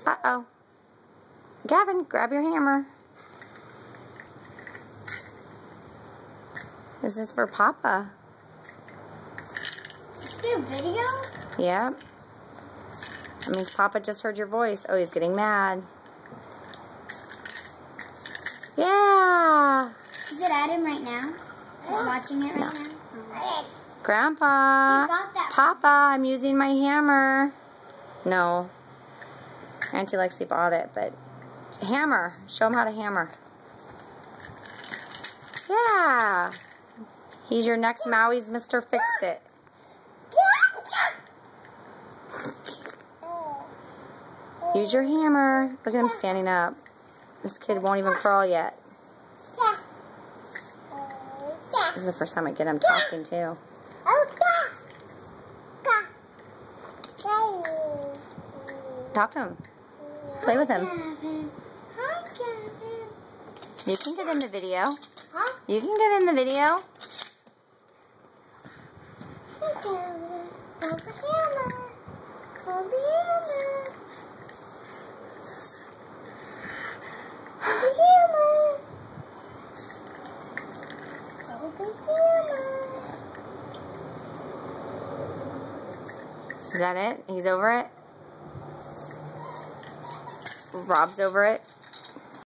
Uh-oh. Gavin, grab your hammer. This is for Papa. Is there a video? Yep. That means Papa just heard your voice. Oh, he's getting mad. Yeah. Is it at him right now? He's watching it right now? Oh. Grandpa. You got that. Papa, I'm using my hammer. No. Auntie Lexi bought it, but hammer. Show him how to hammer. Yeah. He's your next Maui's Mr. Fix-It. Use your hammer. Look at him standing up. This kid won't even crawl yet. This is the first time I get him talking too. Talk to him. Play with him. Hi, Gavin. You can get in the video. Huh? You can get in the video. Hi, Gavin. Hold the hammer. Hold the hammer. Hold the hammer. Hold the hammer. Is that it? He's over it? Rob's over it?